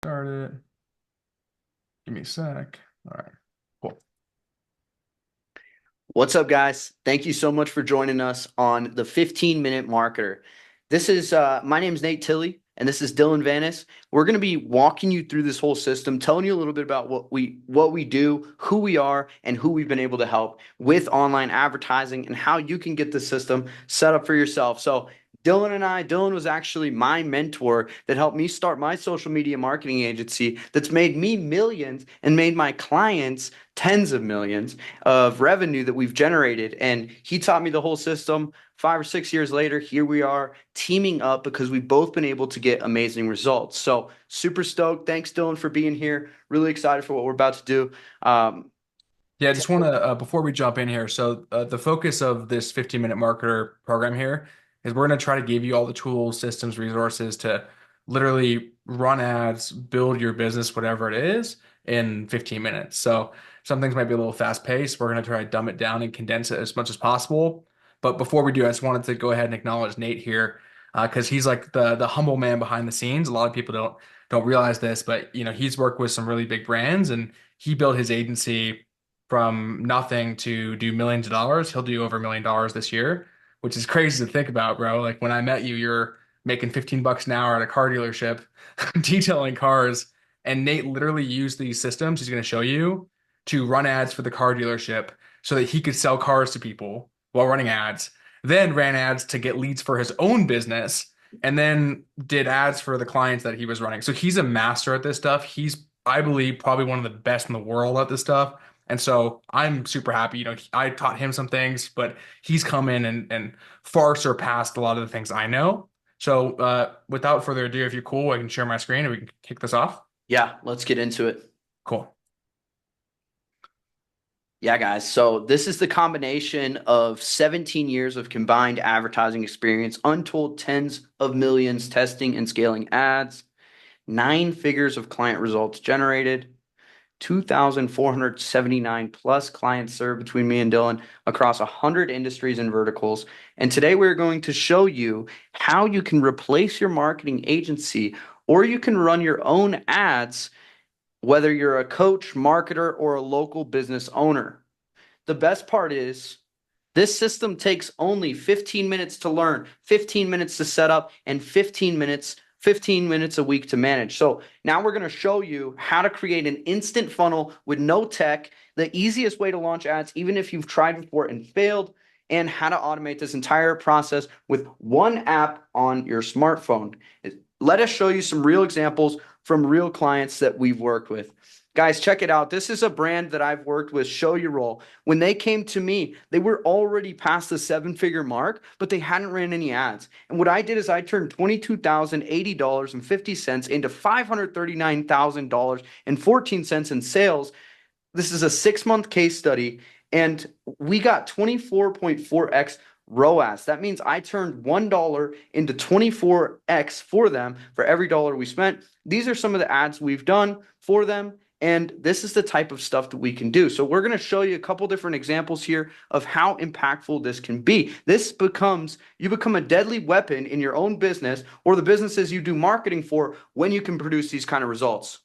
Start it. Give me a sec. All right, cool. What's up, guys? Thank you so much for joining us on the 15-minute marketer. This is my name is Nate Tilley, and this is Dylan Vanas. We're going to be walking you through this whole system, telling you a little bit about what we do, who we are, and who we've been able to help with online advertising, and how you can get the system set up for yourself. So Dylan was actually my mentor that helped me start my social media marketing agency that's made me millions and made my clients tens of millions of revenue that we've generated. And he taught me the whole system. 5 or 6 years later, here we are teaming up because we've both been able to get amazing results. So super stoked. Thanks, Dylan, for being here. Really excited for what we're about to do. Yeah, I just want to, before we jump in here, so the focus of this 15-minute marketer program here is we're going to try to give you all the tools, systems, resources to literally run ads, build your business, whatever it is, in 15 minutes. So some things might be a little fast paced. We're going to try to dumb it down and condense it as much as possible. But before we do, I just wanted to go ahead and acknowledge Nate here, because he's like the humble man behind the scenes. A lot of people don't realize this, but he's worked with some really big brands and he built his agency from nothing to do millions of dollars. He'll do over $1 million this year, which is crazy to think about, bro. Like when I met you, you're making 15 bucks an hour at a car dealership detailing cars. And Nate literally used these systems he's going to show you to run ads for the car dealership so that he could sell cars to people while running ads, then ran ads to get leads for his own business, and then did ads for the clients that he was running. So he's a master at this stuff. He's, I believe, probably one of the best in the world at this stuff. And so I'm super happy. I taught him some things, but he's come in and far surpassed a lot of the things I know. So without further ado, if you're cool, I can share my screen and we can kick this off. Yeah, let's get into it. Cool. Yeah, guys. So this is the combination of 17 years of combined advertising experience, untold tens of millions testing and scaling ads, 9 figures of client results generated, 2,479 plus clients served between me and Dylan across 100 industries and verticals. And today we're going to show you how you can replace your marketing agency or you can run your own ads, whether you're a coach, marketer, or a local business owner. The best part is this system takes only 15 minutes to learn, 15 minutes to set up, and 15 minutes a week to manage. So now we're going to show you how to create an instant funnel with no tech, the easiest way to launch ads, even if you've tried before and failed, and how to automate this entire process with one app on your smartphone. Let us show you some real examples from real clients that we've worked with. Guys, check it out. This is a brand that I've worked with, Show Your Roll. When they came to me, they were already past the 7-figure mark, but they hadn't ran any ads. And what I did is I turned $22,080.50 into $539,000.14 in sales. This is a 6-month case study, and we got 24.4x ROAS. That means I turned $1 into 24x for them for every dollar we spent. These are some of the ads we've done for them. And this is the type of stuff that we can do. So we're going to show you a couple different examples here of how impactful this can be. You become a deadly weapon in your own business or the businesses you do marketing for when you can produce these kind of results.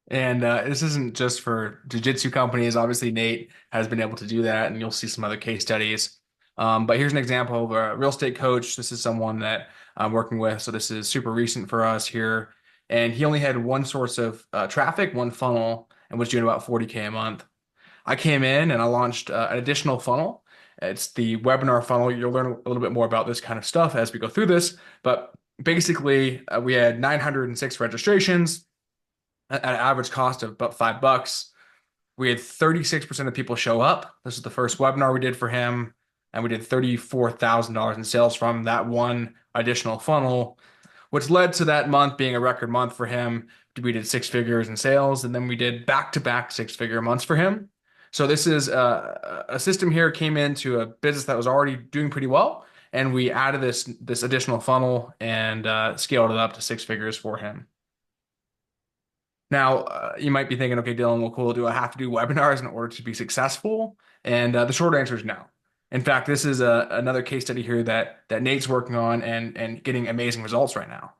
And this isn't just for jiu-jitsu companies. Obviously, Nate has been able to do that, and you'll see some other case studies. But here's an example of a real estate coach. This is someone that I'm working with, so this is super recent for us here. And he only had one source of traffic, one funnel, and was doing about 40K a month. I came in and I launched an additional funnel. It's the webinar funnel. You'll learn a little bit more about this kind of stuff as we go through this. But basically, we had 906 registrations at an average cost of about $5. We had 36% of people show up. This is the first webinar we did for him, and we did $34,000 in sales from that one additional funnel, which led to that month being a record month for him. We did 6 figures in sales, and then we did back-to-back 6-figure months for him. So this is a system here came into a business that was already doing pretty well, and we added this additional funnel and scaled it up to 6 figures for him. Now, you might be thinking, okay, Dylan, well, cool. Do I have to do webinars in order to be successful? And the short answer is no. In fact, this is another case study here that Nate's working on and getting amazing results right now.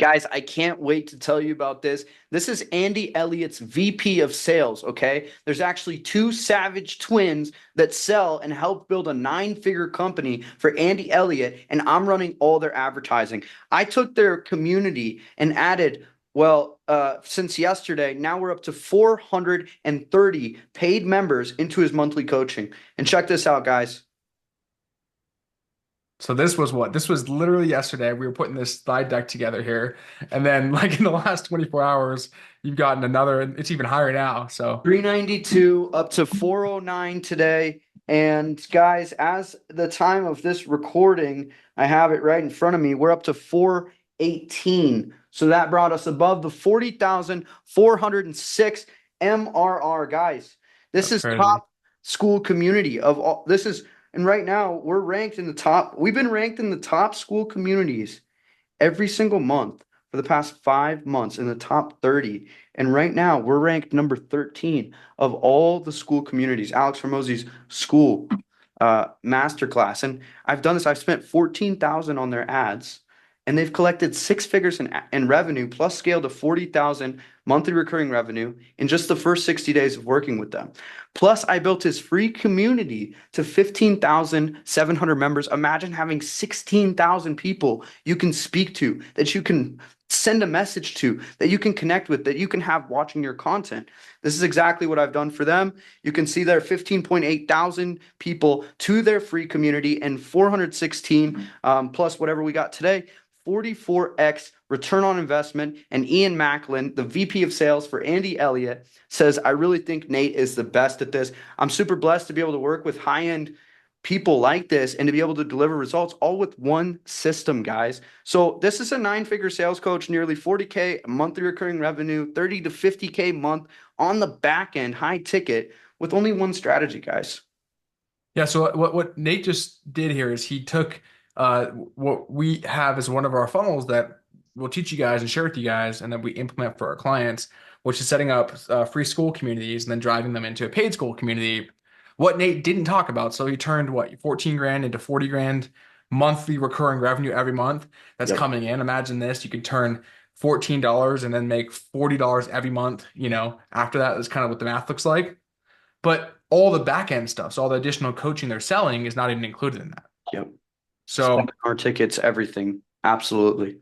Guys, I can't wait to tell you about this. This is Andy Elliott's VP of sales, okay? There's actually two savage twins that sell and help build a nine-figure company for Andy Elliott, and I'm running all their advertising. I took their community and added, since yesterday, now we're up to 430 paid members into his monthly coaching. And check this out, guys. So this was what? This was literally yesterday. We were putting this slide deck together here. And then like in the last 24 hours, you've gotten another, it's even higher now. So 392 up to 409 today. And guys, as the time of this recording, I have it right in front of me. We're up to 418. So that brought us above the 40,406 MRR. Guys, this that's is crazy. top school community of all. This is, and right now we're ranked in the top. We've been ranked in the top school communities every single month for the past 5 months in the top 30. And right now, we're ranked number 13 of all the school communities. Alex Hormozzi's school masterclass. And I've done this, I've spent 14,000 on their ads, and they've collected six figures in revenue, plus scaled to 40,000 monthly recurring revenue in just the first 60 days of working with them. Plus, I built his free community to 15,700 members. Imagine having 16,000 people you can speak to, that you can send a message to, that you can connect with, that you can have watching your content. This is exactly what I've done for them. You can see there 15.8 thousand people to their free community and 416 plus whatever we got today. 44x return on investment. And Ian Macklin, the VP of sales for Andy Elliott, says, I really think Nate is the best at this. I'm super blessed to be able to work with high-end people like this and to be able to deliver results all with one system, guys. So this is a nine-figure sales coach, nearly 40K monthly recurring revenue, 30 to 50K month on the back end, high ticket with only one strategy, guys. Yeah, so what Nate just did here is he took what we have as one of our funnels that we'll teach you guys and share with you guys, and then we implement for our clients, which is setting up free school communities and then driving them into a paid school community. What Nate didn't talk about, so he turned what 14 grand into 40 grand monthly recurring revenue every month that's Yep. coming in. Imagine this, you could turn $14 and then make $40 every month, after that is kind of what the math looks like. But all the back end stuff, so all the additional coaching they're selling is not even included in that. Yep. So, Our tickets, everything. Absolutely.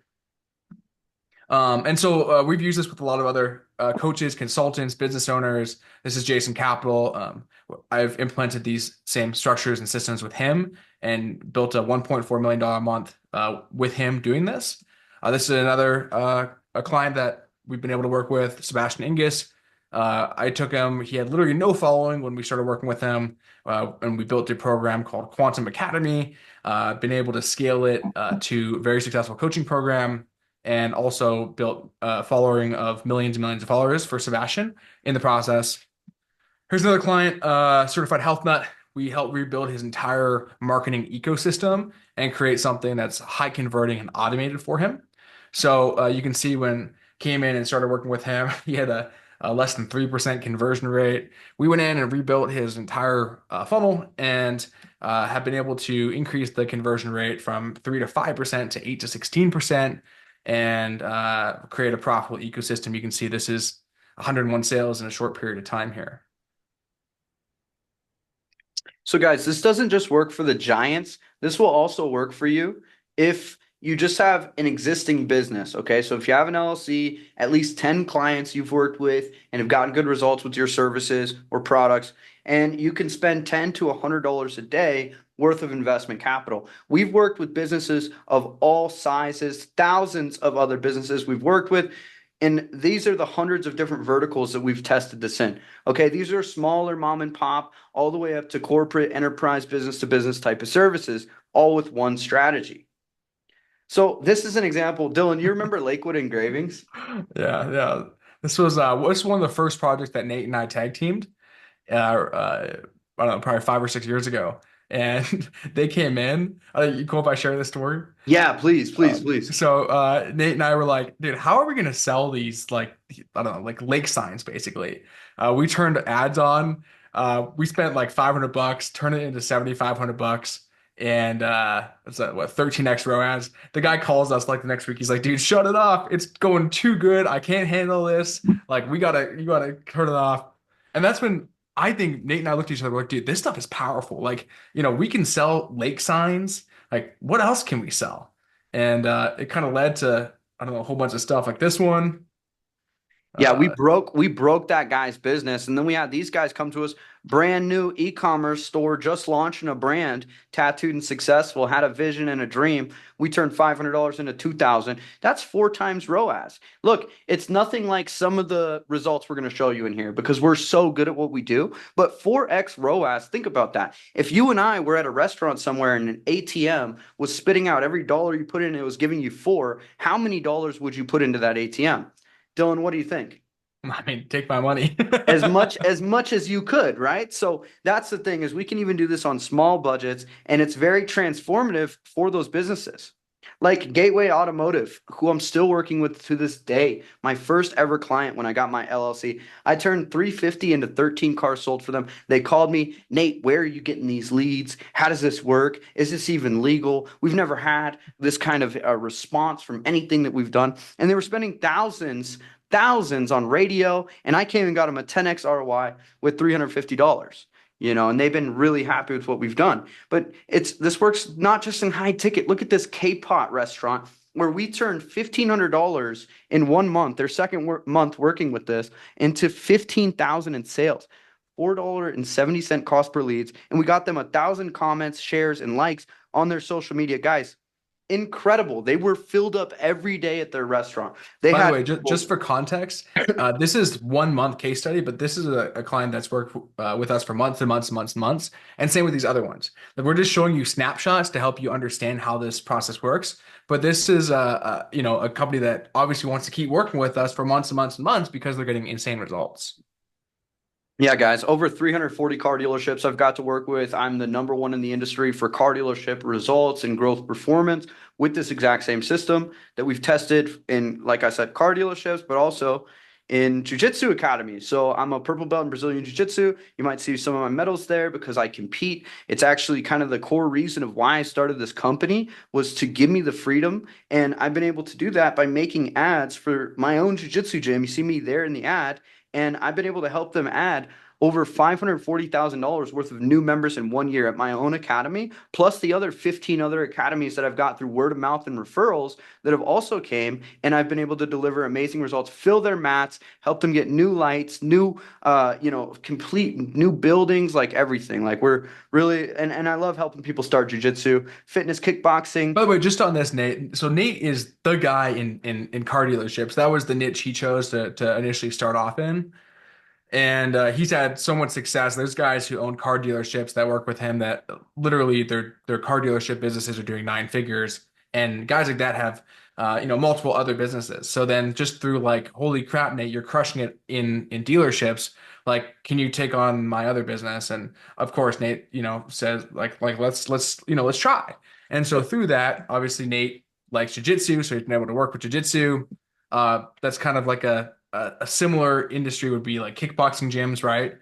we've used this with a lot of other coaches, consultants, business owners. This is Jason Capital. I've implemented these same structures and systems with him and built a $1.4 million a month with him doing this. This is another a client that we've been able to work with, Sebastian Ingus. I took him. He had literally no following when we started working with him, and we built a program called Quantum Academy. Been able to scale it to a very successful coaching program, and also built a following of millions and millions of followers for Sebastian in the process. Here's another client, Certified Health Nut. We helped rebuild his entire marketing ecosystem and create something that's high converting and automated for him. So you can see when came in and started working with him, he had a less than 3% conversion rate. We went in and rebuilt his entire funnel and have been able to increase the conversion rate from 3 to 5% to 8 to 16% and create a profitable ecosystem. You can see this is 101 sales in a short period of time here. So, guys, this doesn't just work for the giants. This will also work for you if you just have an existing business. Okay. So, if you have an LLC, at least 10 clients you've worked with and have gotten good results with your services or products, and you can spend $10 to $100 a day worth of investment capital. We've worked with businesses of all sizes, thousands of other businesses we've worked with. And these are the hundreds of different verticals that we've tested this in. Okay, these are smaller mom and pop, all the way up to corporate, enterprise, business to business type of services, all with one strategy. So this is an example. Dylan, you remember Lakewood Engravings? Yeah, yeah. This was one of the first projects that Nate and I tag teamed. I don't know, probably 5 or 6 years ago. And they came in. You cool if I share this story? Yeah, please, please, please. Nate and I were like, dude, how are we gonna sell these like I don't know, like lake signs basically? We turned ads on. We spent like $500, turned it into $7,500, and it's a, what 13x ROAS. The guy calls us like the next week. He's like, dude, shut it off. It's going too good. I can't handle this. Like, you gotta turn it off. And that's when I think Nate and I looked at each other like, dude, this stuff is powerful. Like, we can sell lake signs. Like, what else can we sell? And it kind of led to, I don't know, a whole bunch of stuff like this one. Yeah, we Uh, broke that guy's business, and then we had these guys come to us, brand new e-commerce store, just launching a brand, tattooed and successful, had a vision and a dream. We turned $500 into 2,000. That's 4 times ROAS. Look, it's nothing like some of the results we're going to show you in here because we're so good at what we do. But 4x ROAS, think about that. If you and I were at a restaurant somewhere and an ATM was spitting out every dollar you put in, it was giving you four, how many dollars would you put into that ATM? Dylan, what do you think? I mean, take my money. As much as you could, right? So that's the thing is we can even do this on small budgets and it's very transformative for those businesses. Like Gateway Automotive, who I'm still working with to this day, my first ever client when I got my LLC. I turned 350 into 13 cars sold for them. They called me, Nate, where are you getting these leads? How does this work? Is this even legal? We've never had this kind of response from anything that we've done. And they were spending thousands on radio, and I came and got them a 10x ROI with $350. And they've been really happy with what we've done. But this works not just in high ticket. Look at this K-pot restaurant where we turned $1,500 in 1 month, their second month working with this, into 15,000 in sales. $4.70 cost per leads, and we got them 1,000 comments, shares, and likes on their social media. Guys, incredible. They were filled up every day at their restaurant. They By the had way, people. just for context, this is 1 month case study, but this is a client that's worked with us for months and months and months and months. And same with these other ones. Like, we're just showing you snapshots to help you understand how this process works. But this is a company that obviously wants to keep working with us for months and months and months because they're getting insane results. Yeah, guys, over 340 car dealerships I've got to work with. I'm the number one in the industry for car dealership results and growth performance with this exact same system that we've tested in, like I said, car dealerships, but also in Jiu-Jitsu academies. So I'm a purple belt in Brazilian Jiu-Jitsu. You might see some of my medals there because I compete. It's actually kind of the core reason of why I started this company was to give me the freedom. And I've been able to do that by making ads for my own Jiu-Jitsu gym. You see me there in the ad, and I've been able to help them add over $540,000 worth of new members in 1 year at my own academy, plus the other 15 other academies that I've got through word of mouth and referrals that have also came, and I've been able to deliver amazing results, fill their mats, help them get new lights, new, complete new buildings, like everything. Like we're really, and I love helping people start jujitsu, fitness, kickboxing. By the way, just on this, Nate. So Nate is the guy in car dealerships. That was the niche he chose to initially start off in. And he's had so much success. There's guys who own car dealerships that work with him that literally their car dealership businesses are doing 9 figures, and guys like that have multiple other businesses. So then just through like, holy crap, Nate, you're crushing it in dealerships. Like, can you take on my other business? And of course, Nate, says like let's try. And so through that, obviously Nate likes jujitsu, so he's been able to work with jujitsu. That's kind of like a similar industry would be like kickboxing gyms, right?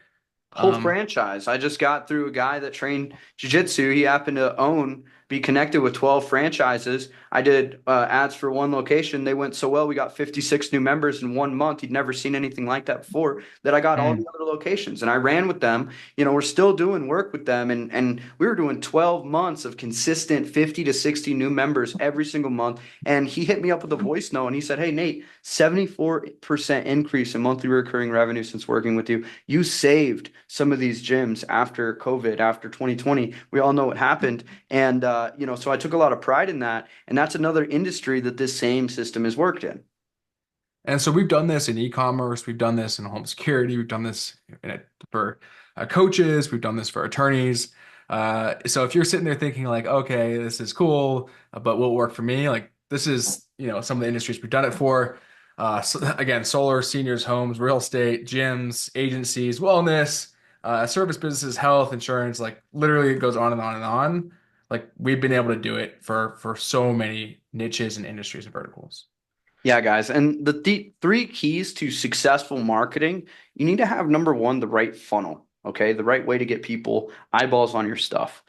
Whole Um, franchise. I just got through a guy that trained jiu-jitsu. He happened to be connected with 12 franchises. I did ads for one location. They went so well, we got 56 new members in 1 month. He'd never seen anything like that before. That I got all the mm. other locations and I ran with them. We're still doing work with them, and we were doing 12 months of consistent 50 to 60 new members every single month. And he hit me up with a voice note and he said, "Hey Nate, 74% increase in monthly recurring revenue since working with you. You saved some of these gyms after COVID, after 2020. We all know what happened. And, so I took a lot of pride in that. And that's another industry that this same system has worked in. And so we've done this in e-commerce, we've done this in home security, we've done this for coaches, we've done this for attorneys. So if you're sitting there thinking like, okay, this is cool, but will it work for me? Like, this is, some of the industries we've done it for. So again, solar, seniors, homes, real estate, gyms, agencies, wellness, service businesses, health, insurance, like literally it goes on and on and on. Like, we've been able to do it for so many niches and industries and verticals. Yeah, guys. And the three keys to successful marketing, you need to have number one, the right funnel. Okay. The right way to get people eyeballs on your stuff.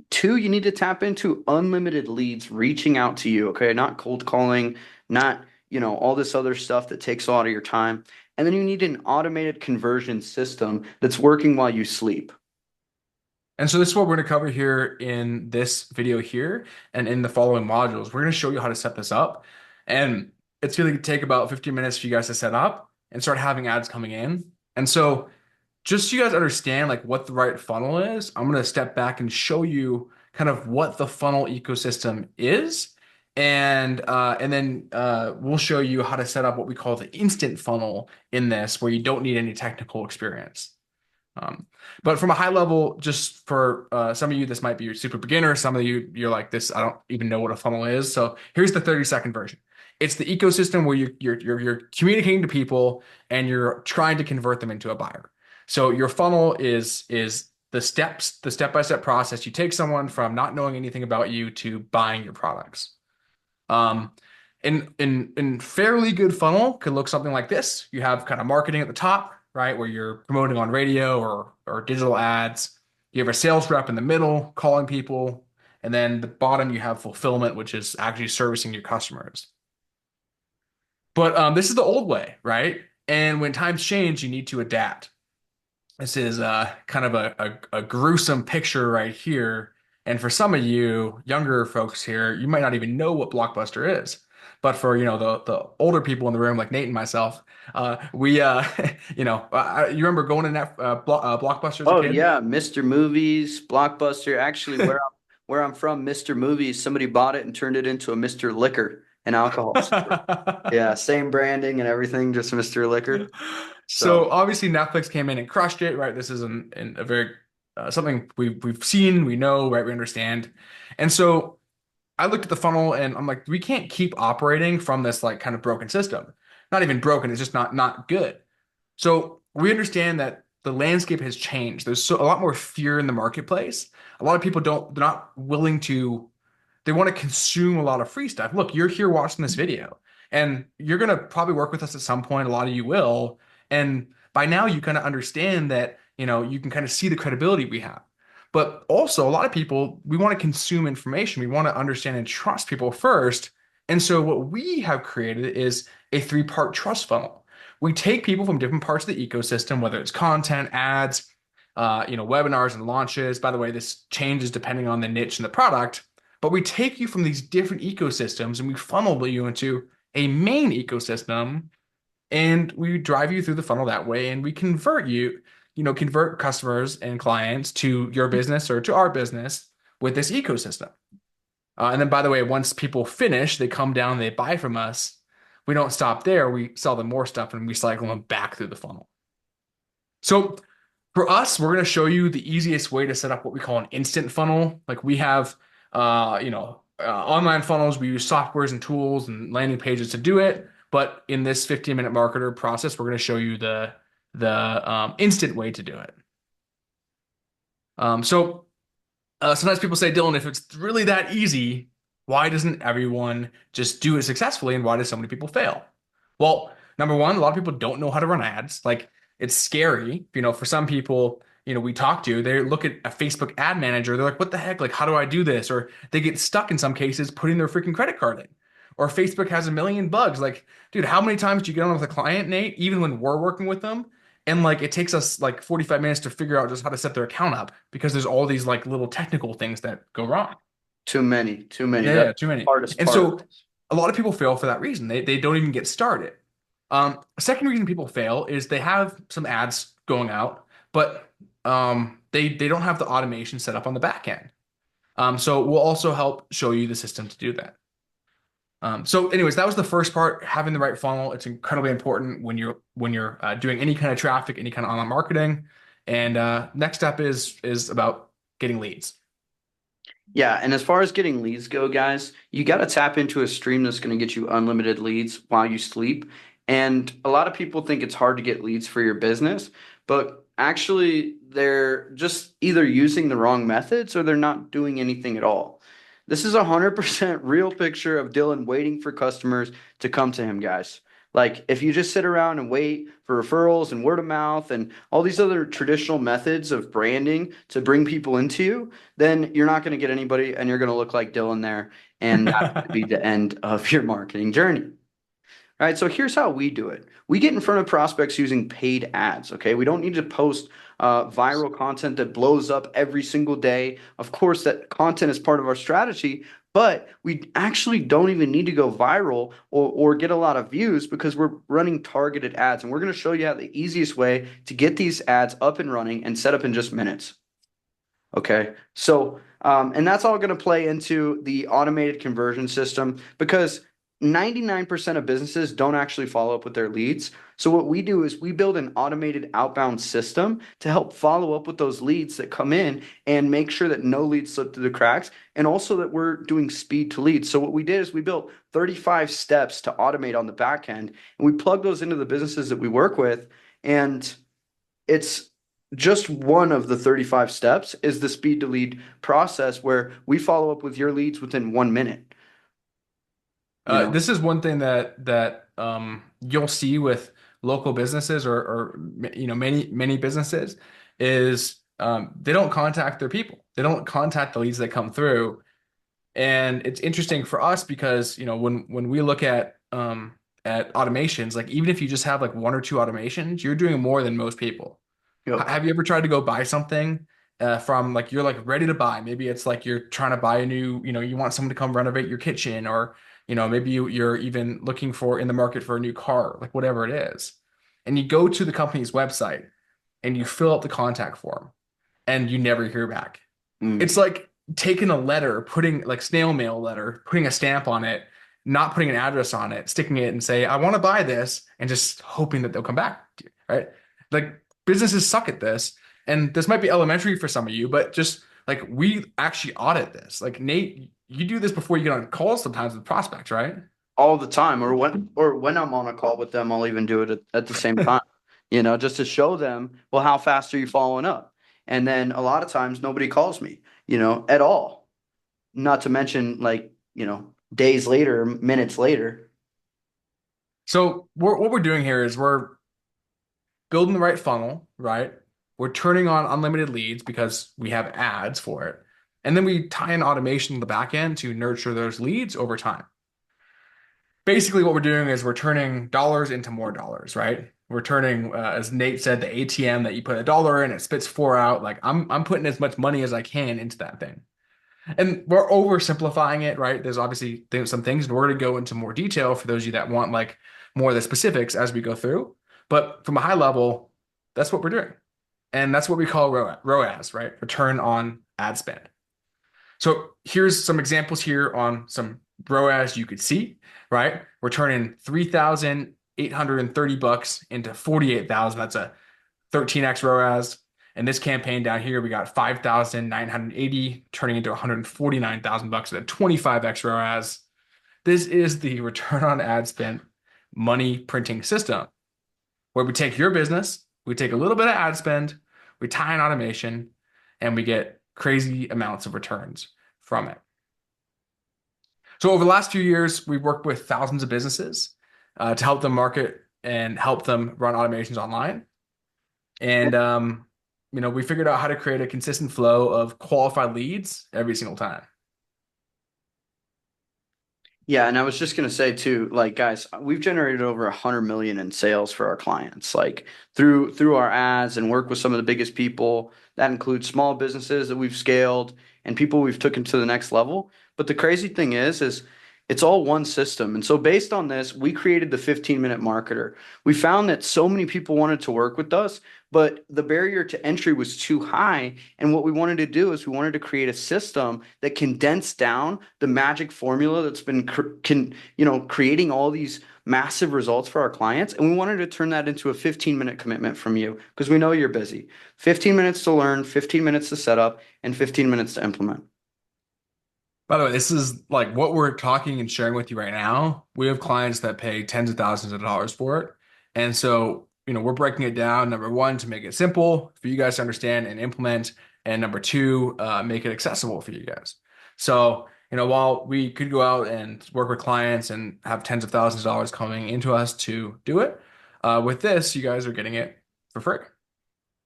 Two, you need to tap into unlimited leads reaching out to you, okay? Not cold calling, not, all this other stuff that takes a lot of your time. And then you need an automated conversion system that's working while you sleep. And so this is what we're going to cover here in this video here and in the following modules. We're going to show you how to set this up. And it's going to take about 15 minutes for you guys to set up and start having ads coming in. And so just so you guys understand like what the right funnel is, I'm going to step back and show you kind of what the funnel ecosystem is. And then we'll show you how to set up what we call the instant funnel in this, where you don't need any technical experience. Um, but from a high level, just for some of you, this might be your super beginner. Some of you, you're like this. I don't even know what a funnel is. So here's the 30-second version. It's the ecosystem where you're communicating to people and you're trying to convert them into a buyer. So your funnel is the steps, the step-by-step process. You take someone from not knowing anything about you to buying your products. Um, in fairly good funnel could look something like this. You have kind of marketing at the top, right, where you're promoting on radio or digital ads. You have a sales rep in the middle calling people, and then the bottom you have fulfillment, which is actually servicing your customers. But this is the old way, right? And when times change, you need to adapt. This is kind of a gruesome picture right here. And for some of you younger folks here, you might not even know what Blockbuster is. But for the older people in the room, like Nate and myself, we you remember going to Blockbuster as a Oh kid? yeah, Mr. Movies, Blockbuster. Actually, where I'm from, Mr. Movies, somebody bought it and turned it into a Mr. Liquor, an alcohol store. Yeah, same branding and everything, just Mr. Liquor. So So obviously Netflix came in and crushed it, right? This is a very something we've seen, we know, right? We understand. And so I looked at the funnel and I'm like, we can't keep operating from this like kind of broken system. Not even broken, it's just not good. So we understand that the landscape has changed. There's a lot more fear in the marketplace. A lot of people they're not willing to, they want to consume a lot of free stuff. Look, you're here watching this video and you're going to probably work with us at some point. A lot of you will. And by now you kind of understand that, you can kind of see the credibility we have. But also, a lot of people, we want to consume information. We want to understand and trust people first. And so, what we have created is a three-part trust funnel. We take people from different parts of the ecosystem, whether it's content, ads, webinars and launches. By the way, this changes depending on the niche and the product. But we take you from these different ecosystems and we funnel you into a main ecosystem and we drive you through the funnel that way and we convert customers and clients to your business or to our business with this ecosystem. And then, by the way, once people finish, they come down, they buy from us. We don't stop there. We sell them more stuff and we cycle them back through the funnel. So for us, we're going to show you the easiest way to set up what we call an instant funnel. Like we have, online funnels. We use softwares and tools and landing pages to do it. But in this 15-minute marketer process, we're going to show you the instant way to do it. So sometimes people say, Dylan, if it's really that easy, why doesn't everyone just do it successfully, and why do so many people fail? Well, number one, a lot of people don't know how to run ads. Like it's scary, for some people, we talk to, they look at a Facebook ad manager, they're like, what the heck? Like, how do I do this? Or they get stuck in some cases putting their freaking credit card in. Or Facebook has a million bugs. Like, dude, how many times do you get on with a client, Nate, even when we're working with them? And like it takes us like 45 minutes to figure out just how to set their account up because there's all these like little technical things that go wrong. too many, too many. Yeah, That's yeah, too the many. hardest And part. so a lot of people fail for that reason. They don't even get started. A second reason people fail is they have some ads going out, but they don't have the automation set up on the back end. So we'll also help show you the system to do that. So anyways, that was the first part, having the right funnel. It's incredibly important when you're doing any kind of traffic, any kind of online marketing. And next step is about getting leads. Yeah, and as far as getting leads go, guys, you got to tap into a stream that's going to get you unlimited leads while you sleep. And a lot of people think it's hard to get leads for your business, but actually, they're just either using the wrong methods or they're not doing anything at all. This is a 100% real picture of Dylan waiting for customers to come to him, guys. Like if you just sit around and wait for referrals and word of mouth and all these other traditional methods of branding to bring people into you, then you're not going to get anybody and you're going to look like Dylan there. And that's going to be the end of your marketing journey. All right, so here's how we do it. We get in front of prospects using paid ads, okay? We don't need to post viral content that blows up every single day. Of course, that content is part of our strategy, but we actually don't even need to go viral or get a lot of views because we're running targeted ads. And we're going to show you how the easiest way to get these ads up and running and set up in just minutes. Okay, so and that's all going to play into the automated conversion system because 99% of businesses don't actually follow up with their leads. So what we do is we build an automated outbound system to help follow up with those leads that come in and make sure that no leads slip through the cracks and also that we're doing speed to leads. So what we did is we built 35 steps to automate on the back end and we plug those into the businesses that we work with and it's just one of the 35 steps is the speed to lead process where we follow up with your leads within 1 minute, you know? This is one thing that you'll see with local businesses or many businesses is they don't contact their people. They don't contact the leads that come through. And it's interesting for us because when we look at automations, like even if you just have like one or two automations, you're doing more than most people. Yep. Have you ever tried to go buy something from like you're like ready to buy? Maybe it's like you're trying to buy a new, you want someone to come renovate your kitchen, or maybe you're even looking for in the market for a new car, like whatever it is. And you go to the company's website and you fill out the contact form and you never hear back. Mm. It's like taking a letter, putting like snail mail letter, putting a stamp on it, not putting an address on it, sticking it and say, I want to buy this, and just hoping that they'll come back to you, right? Like businesses suck at this. And this might be elementary for some of you, but just like we actually audit this. Like Nate, you do this before you get on calls sometimes with prospects, right? All the time, or when I'm on a call with them, I'll even do it at the same time, just to show them, well, how fast are you following up? And then a lot of times nobody calls me, at all. Not to mention like, days later, minutes later. So what we're doing here is we're building the right funnel, right? We're turning on unlimited leads because we have ads for it. And then we tie in automation in the back end to nurture those leads over time. Basically, what we're doing is we're turning dollars into more dollars, right? We're turning, as Nate said, the ATM that you put a dollar in, it spits four out. Like I'm putting as much money as I can into that thing. And we're oversimplifying it, right? There's obviously some things, and we're going to go into more detail for those of you that want like more of the specifics as we go through. But from a high level, that's what we're doing. And that's what we call ROAS, right? Return on ad spend. So here's some examples here on some ROAS you could see, right? We're turning 3,830 bucks into 48,000. That's a 13x ROAS. And this campaign down here, we got 5,980 turning into 149,000 bucks at a 25x ROAS. This is the return on ad spend money printing system where we take your business, we take a little bit of ad spend, we tie in automation, and we get crazy amounts of returns from it. So over the last few years, we've worked with thousands of businesses to help them market and help them run automations online. And we figured out how to create a consistent flow of qualified leads every single time. Yeah, and I was just gonna say too, like guys, we've generated over 100 million in sales for our clients, like through our ads and work with some of the biggest people. That includes small businesses that we've scaled and people we've taken to the next level. But the crazy thing is it's all one system. And so based on this, we created the 15-minute marketer. We found that so many people wanted to work with us, but the barrier to entry was too high. And what we wanted to do is we wanted to create a system that condensed down the magic formula that's been creating all these massive results for our clients. And we wanted to turn that into a 15-minute commitment from you because we know you're busy. 15 minutes to learn, 15 minutes to set up, and 15 minutes to implement. By the way, this is like what we're talking and sharing with you right now. We have clients that pay tens of thousands of dollars for it. And so, we're breaking it down, number one, to make it simple for you guys to understand and implement. And number two, make it accessible for you guys. So While we could go out and work with clients and have tens of thousands of dollars coming into us to do it, with this, you guys are getting it for free.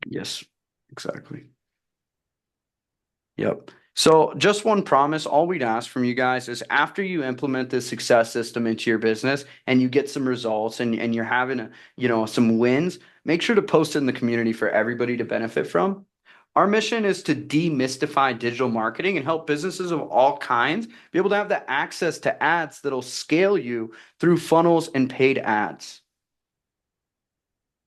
Yes, exactly. Yep. So just one promise, all we'd ask from you guys is after you implement this success system into your business and you get some results and you're having some wins, make sure to post it in the community for everybody to benefit from. Our mission is to demystify digital marketing and help businesses of all kinds be able to have the access to ads that'll scale you through funnels and paid ads.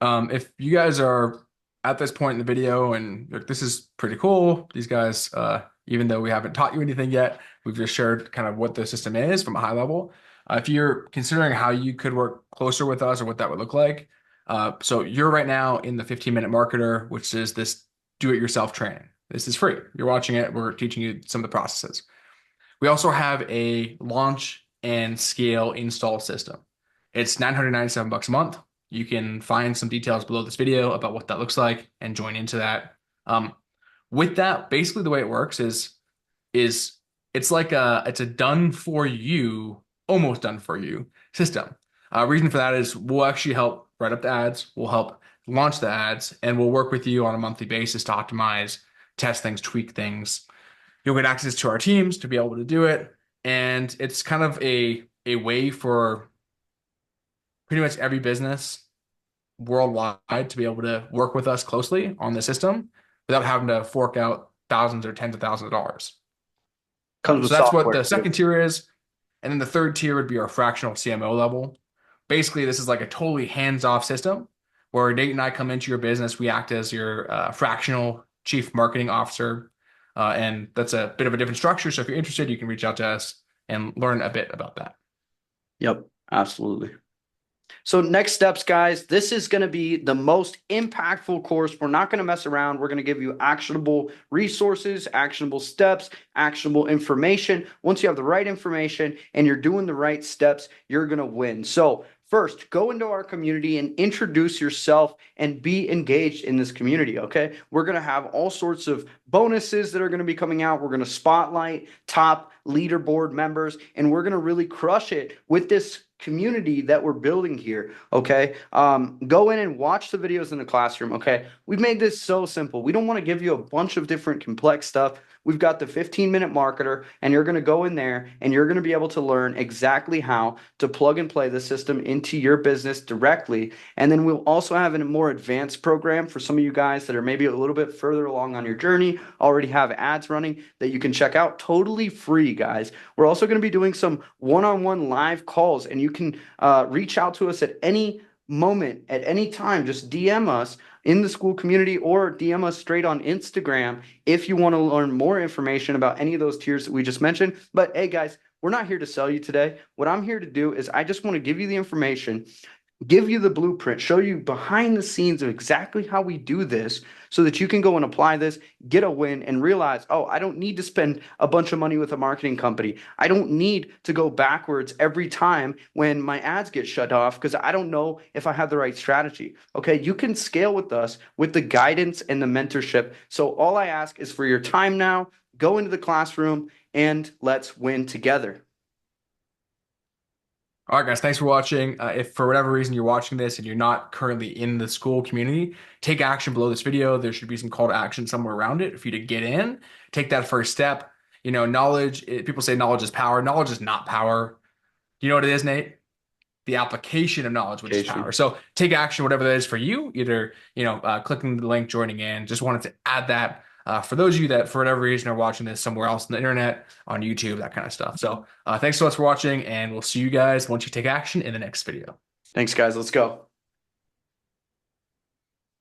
If you guys are at this point in the video and like, this is pretty cool, these guys, even though we haven't taught you anything yet, we've just shared kind of what the system is from a high level. If you're considering how you could work closer with us or what that would look like, so you're right now in the 15-minute marketer, which is this do-it-yourself training. This is free. You're watching it. We're teaching you some of the processes. We also have a launch and scale install system. It's 997 bucks a month. You can find some details below this video about what that looks like and join into that. With that, basically the way it works is it's a done for you, almost done for you system. Reason for that is we'll actually help write up the ads, we'll help launch the ads, and we'll work with you on a monthly basis to optimize, test things, tweak things. You'll get access to our teams to be able to do it. And it's kind of a way for pretty much every business worldwide to be able to work with us closely on the system without having to fork out thousands or tens of thousands of dollars. Comes with So that's what software the too. second tier is. And then the third tier would be our fractional CMO level. Basically, this is like a totally hands-off system where Nate and I come into your business. We act as your fractional chief marketing officer. And that's a bit of a different structure. So if you're interested, you can reach out to us and learn a bit about that. Yep, absolutely. So next steps, guys, this is going to be the most impactful course. We're not going to mess around. We're going to give you actionable resources, actionable steps, actionable information. Once you have the right information and you're doing the right steps, you're going to win. So first, go into our community and introduce yourself and be engaged in this community, okay? We're going to have all sorts of bonuses that are going to be coming out. We're going to spotlight top leaderboard members, and we're going to really crush it with this community that we're building here, okay? Go in and watch the videos in the classroom, okay? We've made this so simple. We don't want to give you a bunch of different complex stuff. We've got the 15-minute marketer, and you're going to go in there and you're going to be able to learn exactly how to plug and play the system into your business directly. And then we'll also have a more advanced program for some of you guys that are maybe a little bit further along on your journey, already have ads running that you can check out totally free, guys. We're also going to be doing some one-on-one live calls, and you can reach out to us at any moment, at any time. Just DM us in the Skool community or DM us straight on Instagram if you want to learn more information about any of those tiers that we just mentioned. But hey, guys, we're not here to sell you today. What I'm here to do is I just want to give you the information, give you the blueprint, show you behind the scenes of exactly how we do this so that you can go and apply this, get a win, and realize, oh, I don't need to spend a bunch of money with a marketing company. I don't need to go backwards every time when my ads get shut off because I don't know if I have the right strategy. Okay, you can scale with us with the guidance and the mentorship. So all I ask is for your time now, go into the classroom, and let's win together. All right, guys, thanks for watching. If for whatever reason you're watching this and you're not currently in the Skool community, take action below this video. There should be some call to action somewhere around it for you to get in. Take that first step. Knowledge, people say knowledge is power. Knowledge is not power. Do you know what it is, Nate? The application of knowledge, which is power. So take action, whatever that is for you, either, clicking the link, joining in. Just wanted to add that for those of you that, for whatever reason, are watching this somewhere else on the internet, on YouTube, that kind of stuff. So thanks so much for watching, and we'll see you guys once you take action in the next video. Thanks, guys. Let's go.